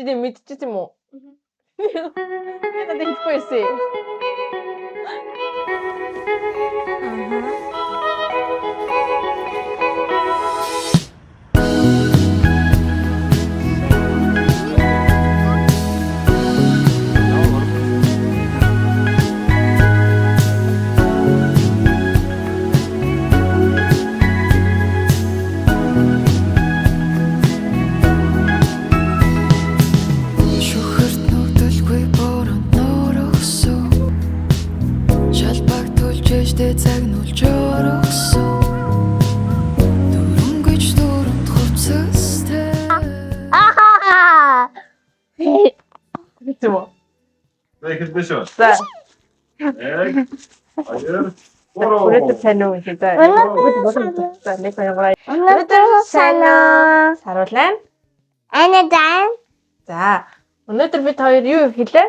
Чи мэдчихэж юм уу? Надад хэлэхгүй байсан. Эхэлбэшөө. За. Аяр. Өнөөдөр сайн уу гэж байна. За нэг хоёр. Өнөөдөр сайн уу? Саруулаа. Анадаа. За. Өнөөдөр бид хоёр юу хэлээ?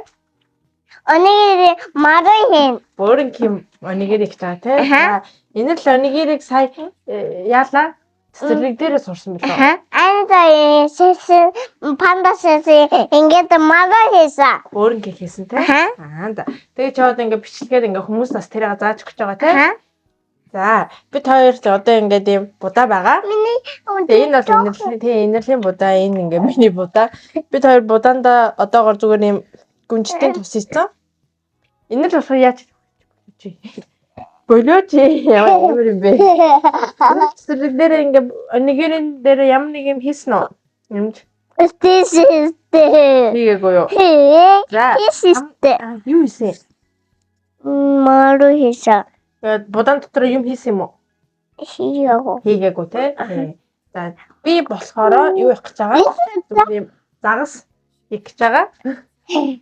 Онигiri маруу хийн. Бөөрн ким онигэр их таа тий. За. Энэ л онигэрийг сая яалаа? Цэцэрлэг дээрээ сурсан билээ. Анадаа сэсэн пандасээ ингээд маруу хийсэн. Бөөрн ким хийсэн тий. Да. Тэгээ чод ингээд бичлэгээр ингээд хүмүүс бас тэрийг зааж өгч байгаа тий. За, бид хоёр л одоо ингээд юм будаа байгаа. Миний Тэгээ энэ бол инэрлийн будаа, энэ ингээ миний будаа. Бид хоёр будаанда одоогор зүгээр юм гүнжтэй тус ийцэн. Энэ л болохоор яаж болооч ямар юм бэ? Цэцэрлэг дээр ингээ онигэрэн дээр ямар нэг юм хийсэн үү? Юмж Тэстэй. хийгээгүй юу? За. Тэстэй. Юу хийсэн? Маруу хийсэн. Тэгээд будаан дотор юм хийсэн юм уу? Хийгээгүй тий. За, би болохоор юу их гэж байгаа? Зүгээр юм загас их гэж байгаа.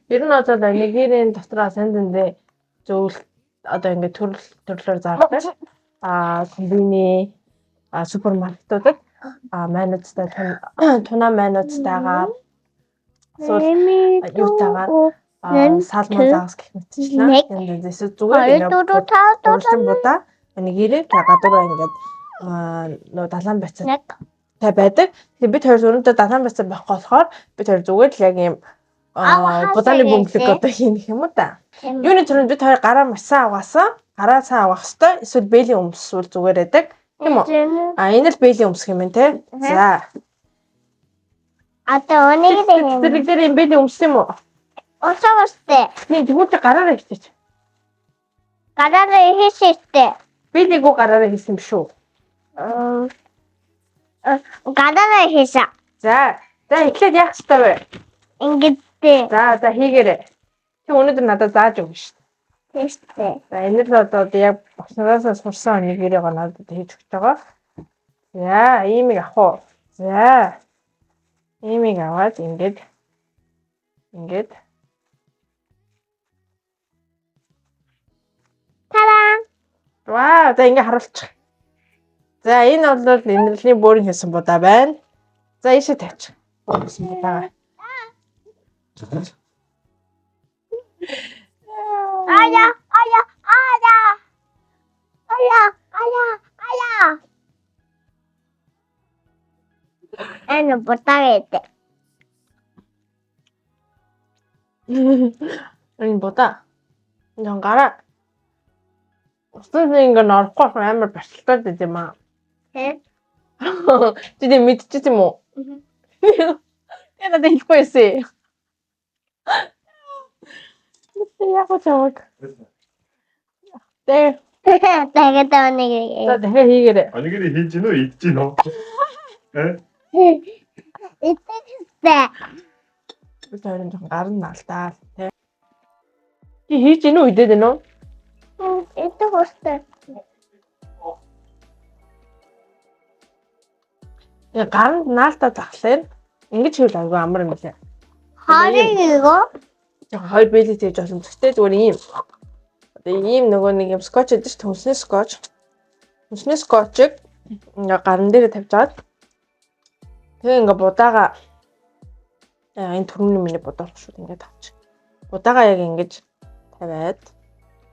Ер нь одоо нэгэрийн дотроо санд эндээ зөвлөлт одоо ингээд төрлөөр зардаг. Комбини супермаркетуудад манайцтай туна манайцтайгаар юутайгаар салмон загас гэх мэтчлээ. Энд дэс зүгээр ингээд дурсан будаа нэгэрээ гадуур ингээд нөө далайн байцаа тай байдаг. Тэгээ бид хоёр өрөндөө далайн байцаа байхгүй болохоор бид хоёр зүгээр л яг юм будааны бөмбөлөг одоо хийх юм уу та. Юуны төрөнд бид хоёр гараа масаа угаасан. Гараа цаа угаах хэвээр эсвэл бэлийн өмсвөл зүгээр байдаг. Тийм үү? Энэ л бэлийн өмсөх юм те. За. Одоо онигiri Цэцэрлэг дээр юм бэлийн өмсөх юм уу? Осоостэй. Тийм тэгвэл гараараа хийчих. Гараараа хийсэйтэй. Бэлийг уу гараараа хийсэн биш үү? Гараараа хийсэн. За эхлээд яах ёстой вэ? Ингээд. За хийгээрэй. Чи өнөөдөр надад зааж өгнө шүү дээ. Тэстэй. За энэ л одоо яг багшнаасаа сурсан нэгээрээ надад хийж өгч байгаа. За иймийг авах уу? За. Иймийг аваад ингээд. Тараа. Вау, за ингэ харуулчих. За энэ бол инэрлийн бөөрийн хийсэн будаа байна. За ийшээ тавьчих. Хийсэн будаа. Ая. Энэ ботагээд. Энэ будаа. Жон гараа. Усан ингэ норхгүй амар барилтаад байт юм аа. Тэ. Чи тийм мэдчихэж юм уу? Я надад хэлэхгүй байсан. Яг чамаг. Тэгээд онигiri. За дахиад хийгээрэй. Онигiri хийж гинөө идэж гинөө. Итгэвчтэй. Би тойрон жоохон гар нь алдаа тий. Чи хийж гинөө идээд гинөө? Идэх хөстэй. Тэгээ гар нь наалтаа захлаа. Ингэж хийвэл айгүй амар юм лээ. Харигоо. Яг хоёр бэлэг хийж болсон. Гэхдээ зүгээр ийм. Одоо ийм нөгөө нэг юм скотч гэдэг чинь хүнсний скотч. Хүнсний скотчийг ингээ гарын дээр тавьж аваад тэгээ ингээ будаага энэ түрүүний миний будаа шүү дээ ингээ тавьчих. Будаага яг ингэж тавиад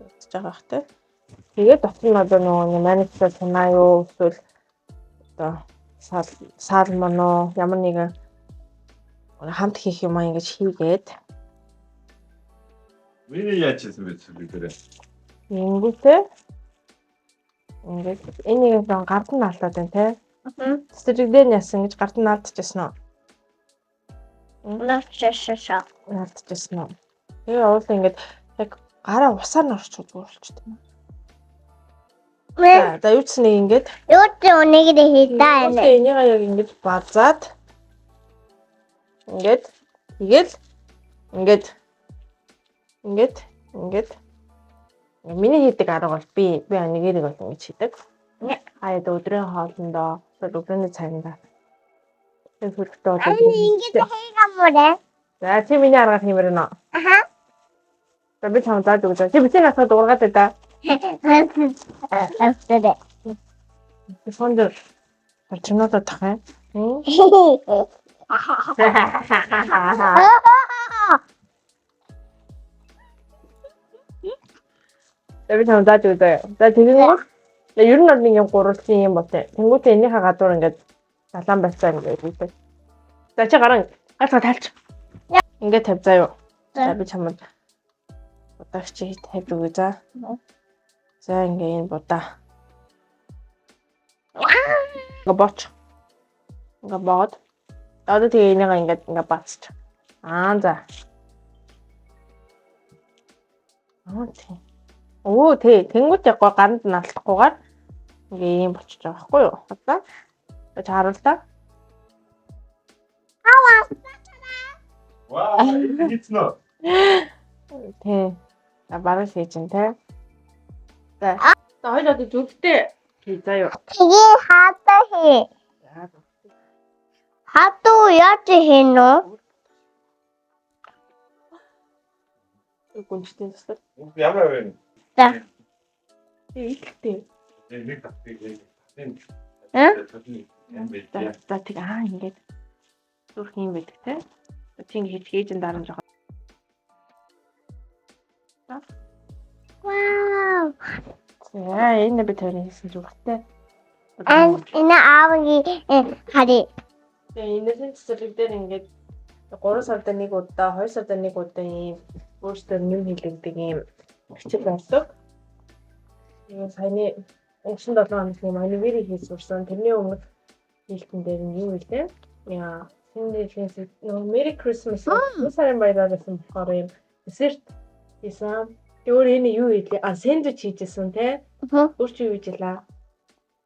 утж байгаа хтэй. Тэгээд дотор нь одоо нөгөө манифестор санаа юу эсвэл одоо салмон уу ямар нэгэн хамт хийх юм аа ингэж хийгээд Миний яачсан бэ тэр? ингэвтэй ингээд энийг гард нь алдаад байна те. Цэцэрлэгдээ яасан гэж гард нь алдчихсан уу? Лавчшаа. Алдчихсан уу? Тэгээ уул ингээд яг гараа усаар нь орчих болчихсон. За юу ч нэг ингээд Юу ч өнөөгөө хийдаа энэ. энийг яг ингэж базаад ингээд тэгэл ингээд миний хийдэг арга бол би нэгэрийг бол ингэж хийдэг. Хаяад өдрийн хоолндоо өглөөний цайндаа тэг хөлтөө бол Ингэж хийгамурэ. за чи миний аргаар хиймээр нөө. Аха. За би чам зааж өгч. Чи бичиг асаад ургаад байда. Афтарэ. Фонд орчноо тахаа. Би чам зааж өгч. За тэгвэл ер нь бол нэг юм гурвалжин юм ботой. Тэнгүүтээ энийхээ гадуур ингээд далаан байцаа ингээд үүтэй. За чи гараа гацгаа тайлч. Ингээд тавь заа юу. За би чамд удаач чи тавь өгье за. За ингээд энэ будаа. Ингээд боч. Ингээд боод. Одоо тэгээ энийг ингээд бацч. За. Тийм. Оо тий. Тэнгүүт яг гаранд нь алдахгүйгээр ингээ юм болчихж байгаа байхгүй юу? Одоо чи харуул та. Ваа, хийцнэ. Тий. Бараг хийж ин те. За. Хоёлоо зүгтээ хий заа юу. Тэгээ хаатаа хий. Хатуу яаж хийнэ? Гүнжтэй төсөл. Ямар вэ? За. Ийхтэй. Нэг татыг. За тэг ингээд зүрх юм байдаг те. Чи ингээд хийж дарамж байгаа. Вау. За энэ би төрийн хийсэн зүрхтэй. Энэ аавгийн хари. Тэгээ энэсэн цэцэрлэг дээр ингээд 3 сард нэг удаа, 2 сард нэг удаа ийм өөртөө юм хийлэгдэг ийм хичээл болдог. Тэгээ саяны өнгөрсөн 7 хоног юм анивери хийж сурсан. Тэрний өмнө хийлтэн дээр нь юу вэ? Яа, синдээс Merry Christmas сарын баяраар гэсэн болохоор юм десерт хийсэн. Өөр энэ юу хийлээ? Сэндвич хийжсэн те. Өөр чи юу хийжлээ?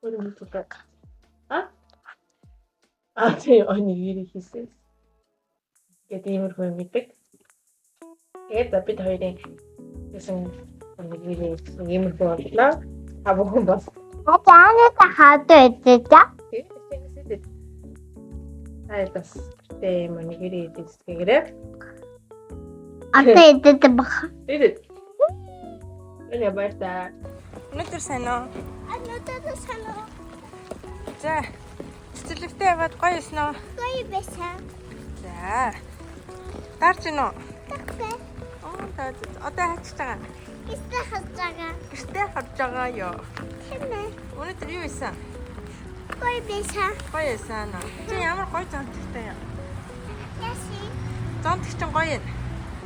Өөр юм зүгт. Тийм анивери хийсэн. Тэгээд иймэрхүү юм гэдэг. Тэгээд бид хоёрын гэсэн анивери иймэрхүү боллоо. А бүхэн бас Атаанаа хаадаг дээ. Айлс тэ манигери дэсгэрээ. Атаа идэт бах. Тэгээд энэ баяртай. Өнөөдөр сайн уу? Анотаа санаа. За. Цэцэрлэгтэй яваад гоё юусэн уу? Гоё байсан. За. Таарч гинөө? Тэгтээ. Одоо хаачих байгаа. Гэртээ харж байгаа. Гэртээ харж байгаа ёо. Хэмээ. Өнөөдөр юу исэн? Гоё байсан. Гоё исэн аа. Чи ямар гоё зонтгтой юм? Яси. Зонтг чинь гоё юм.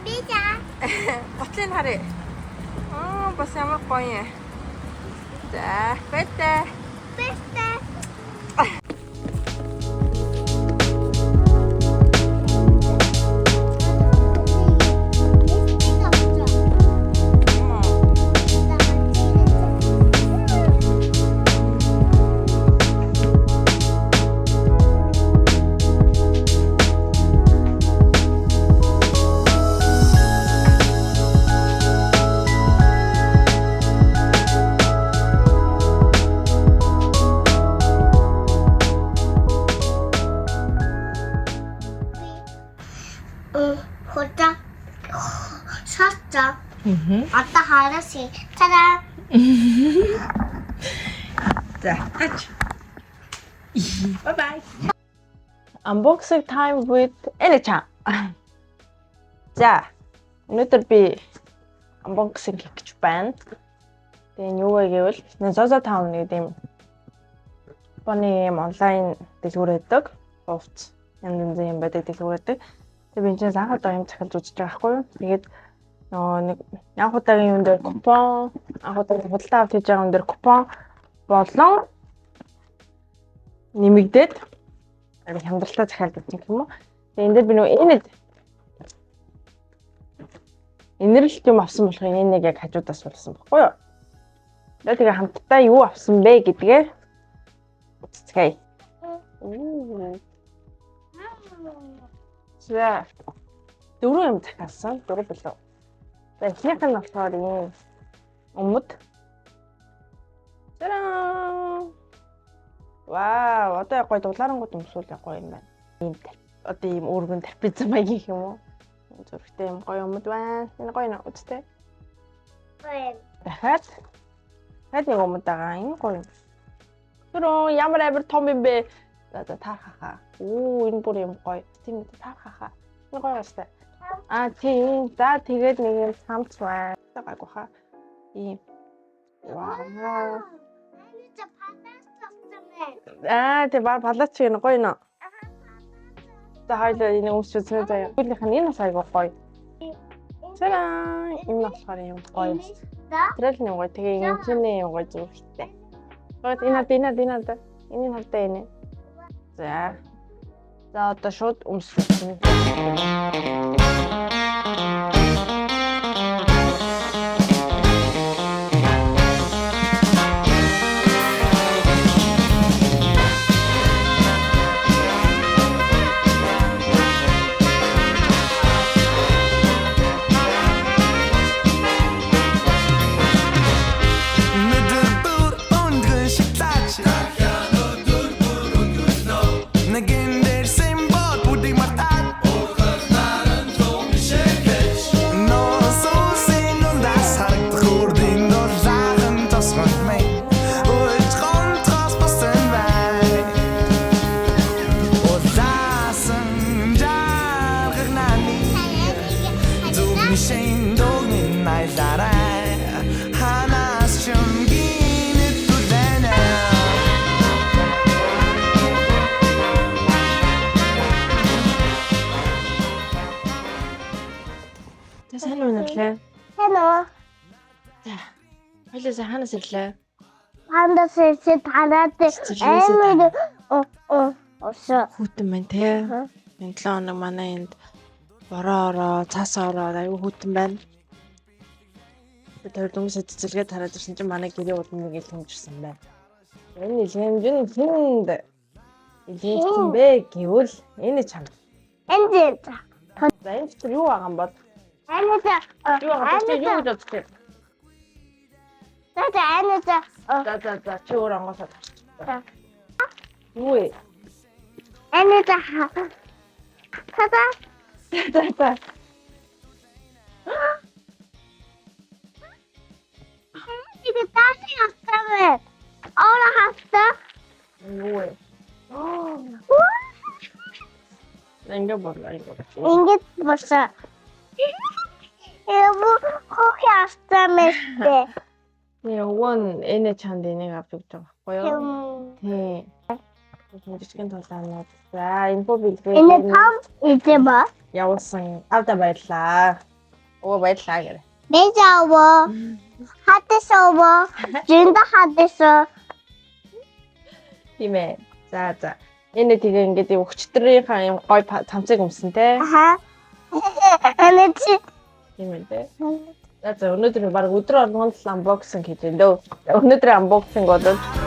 Биза. Готлын харъя. Бас ямар гоё юм. За, бэтэ. Бэстэ. Хота. Шатта. Ата хараси. Тара. За, ач. Bye bye. Unboxing time with Ene-chan. За, өнөөдөр би unboxing хийх гэж байна. Тэгээ юу вэ гэвэл Zozo Town гэдэг юм. Японы онлайн дэлгүүр байдаг. Хувц янз янзын юм байдаг дэлгүүр байдаг. Тэгээ би энэ анх удаа юм захиалж үзэж байгаа байхгүй юу. Тэгээд нэг анх удаагийн юм дээр купон, анх удаагийн худалдаа авч хийж байгаа юм дээр купон болон нэмэгдээд хямдралтай захиалж үзсэн юм уу. Тэгээ энэ дээр би нөгөө инэрлэлт юм авсан болох энэ нэг яг хажуудаас болсон баггүй юу. Тэгээ хамтдаа юу авсан бэ гэдгээ үзцгээе. За 4 юм захиалсан. 4 билүү. За эхнийх нь болохоор ийм өмд. Тараа. Вау, одоо яг гоё дулаарангууд өмсүүл яг гоё юм байна. Ийм одоо ийм өргөн тарпиц маяг гэх юм уу? Зүрхтэй юм гоё өмд байна. Энэ гоё нэ үстэй. Гоё. Дахиад нэг өмд байгаа. Энэ гоё юм. Тэрөө ямар амар том юм бэ? За таархаа. Энэ бүр юм гоё. Тийм үү таархаа. Энэ гоё бастай. Тийм. За тэгээд нэг юм самц байна. Гайгүй хаа. Ийм. Вау. Тэг палач юм гоё нэ. За хоёлоо энэ өмсчихсэн заяа. Гүйлийнх нь энэ бас айгүй гоё. Цараа энэ болохоор юм гоё. Тэрэл нэг гоё. Тэгээ энэ юм гоё зүрхтэй. Гот энэ хадаа. Энэ. За. За одоо шууд өмсөв. Сайн уу нэлээ? Hello. За. Хоёлаа ханаас ирлээ? Хандас танаад Осо. Хүүтэн байна те. Энэ 7 хоног манай энд бороо цаас ороод аюу хүүтэн байна. Тэр дүнсээ цэцэлгээ тараад ирсэн чинь манай гэрээ удам нэг ил хэмжирсэн байна. Энэ хэмжин хүнд илээсэн бэ гэвэл энэ чанга. Энд За энэ ч юу байгаа юм бол? Анаа Юу гэж бодчих. За чи өөр ангасаа тарч. Юу вэ? Анаа Тата. 이게 다시 왔다며. 어라 갔어? Юу вэ? Ингээ борлоо ингээ. Ингээд болсон. Эвгүй хохи астамэстэй. Яван энэ чанд энийг авч өгч байгаа байхгүй юу? Тийм. Жижигхэн тулаанууд. За инфо бэлгээ. Энэ том идэв ба. Явуулсан. Авда баярлаа. Баярлаа гэрэ. 내자워. 하트서워. 진짜 하트서. Тийм ээ. За. Энэ тэгээ ингээд өчтөрийнхаа юм гой цамцыг өмсөн те. 아하. 아니지. Тийм ээ те. За өнөөдөр баг өдөр болгонд л unboxing хийж байна дөө. Өнөөдөр unboxing болоод